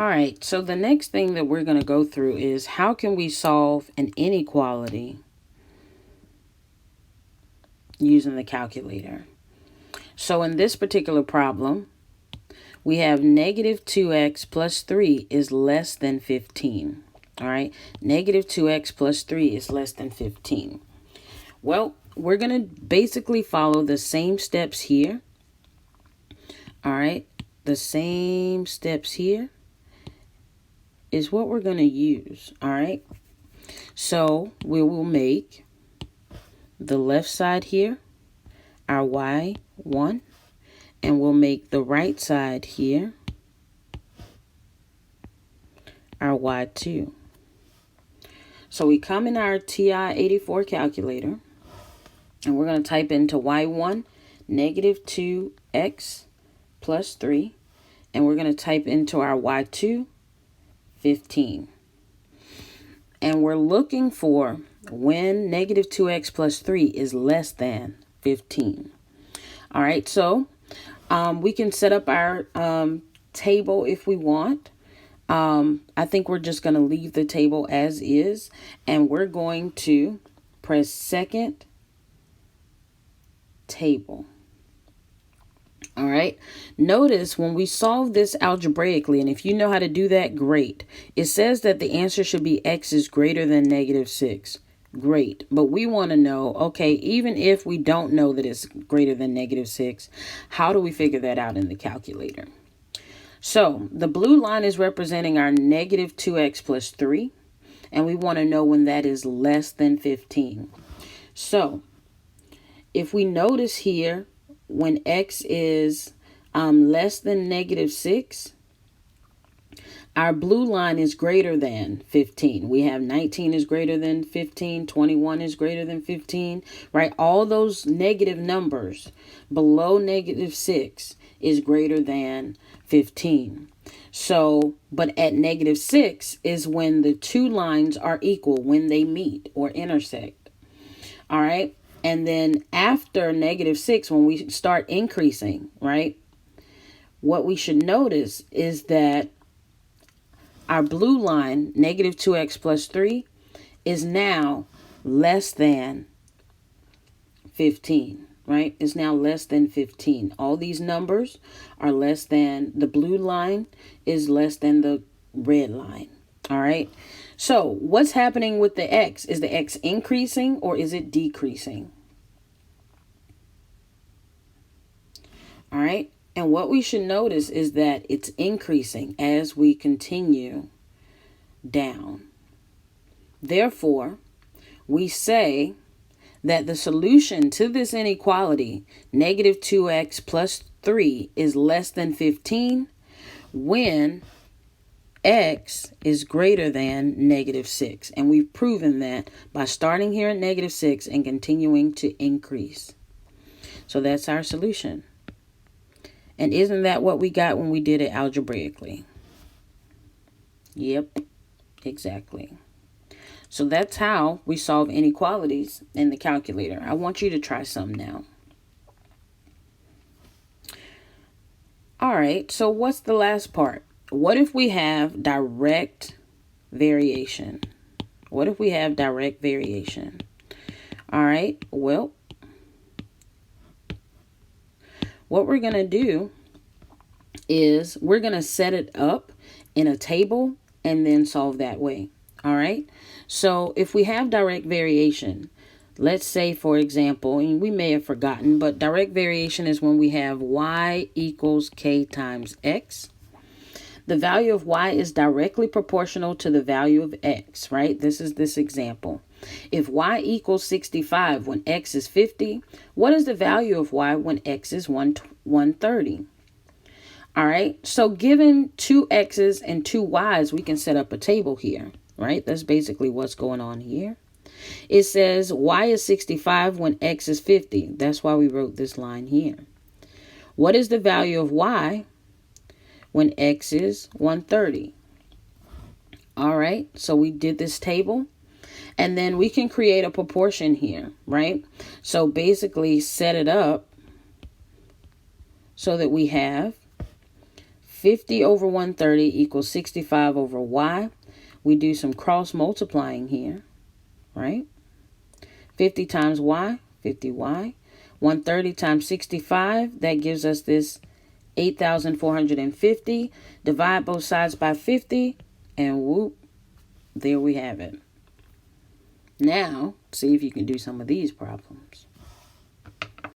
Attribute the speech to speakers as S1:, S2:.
S1: All right, so the next thing that we're going to go through is how can we solve an inequality using the calculator. So in this particular problem, we have negative 2x plus 3 is less than 15. All right, negative 2x plus 3 is less than 15. Well, we're going to basically follow the same steps here. All right, the same steps here is what we're going to use. All right, so we will make the left side here our y1, and we'll make the right side here our y2. So we come in our TI-84 calculator, and we're going to type into y1 negative 2x plus 3, and we're going to type into our y2 15. And we're looking for when negative 2x plus 3 is less than 15. All right, so we can set up our table if we want. I think we're just going to leave the table as is, and we're going to press second table. All right, notice when we solve this algebraically, and if you know how to do that, great. It says that the answer should be x is greater than negative 6. Great, but we want to know, okay, even if we don't know that it's greater than negative 6, how do we figure that out in the calculator? So the blue line is representing our negative 2x plus 3, and we want to know when that is less than 15. So if we notice here, when x is less than negative 6, our blue line is greater than 15. We have 19 is greater than 15, 21 is greater than 15, right? All those negative numbers below negative 6 is greater than 15. So, but at negative 6 is when the two lines are equal, when they meet or intersect. All right. And then after negative 6, when we start increasing, right, what we should notice is that our blue line, negative 2x plus 3, is now less than 15, right? It's now less than 15. All these numbers are less than, the blue line is less than the red line, all right? So what's happening with the x? Is the x increasing or is it decreasing? All right. And what we should notice is that it's increasing as we continue down. Therefore, we say that the solution to this inequality, negative 2x plus 3, is less than 15 when x is greater than negative 6. And we've proven that by starting here at negative 6 and continuing to increase. So that's our solution. And isn't that what we got when we did it algebraically? Yep, exactly. So that's how we solve inequalities in the calculator. I want you to try some now. All right, so what's the last part? What if we have direct variation? What if we have direct variation? All right, well, what we're going to do is we're going to set it up in a table and then solve that way. All right. So if we have direct variation, let's say, for example, and we may have forgotten, but direct variation is when we have y equals k times x. The value of y is directly proportional to the value of x, right? This is this example. If y equals 65 when x is 50, what is the value of y when x is 130? All right, so given two x's and two y's, we can set up a table here, right? That's basically what's going on here. It says y is 65 when x is 50. That's why we wrote this line here. What is the value of y when x is 130? All right, so we did this table. And then we can create a proportion here, right? So basically set it up so that we have 50 over 130 equals 65 over y. We do some cross multiplying here, right? 50 times y, 50y. 130 times 65, that gives us this 8,450. Divide both sides by 50, and whoop, there we have it. Now, see if you can do some of these problems.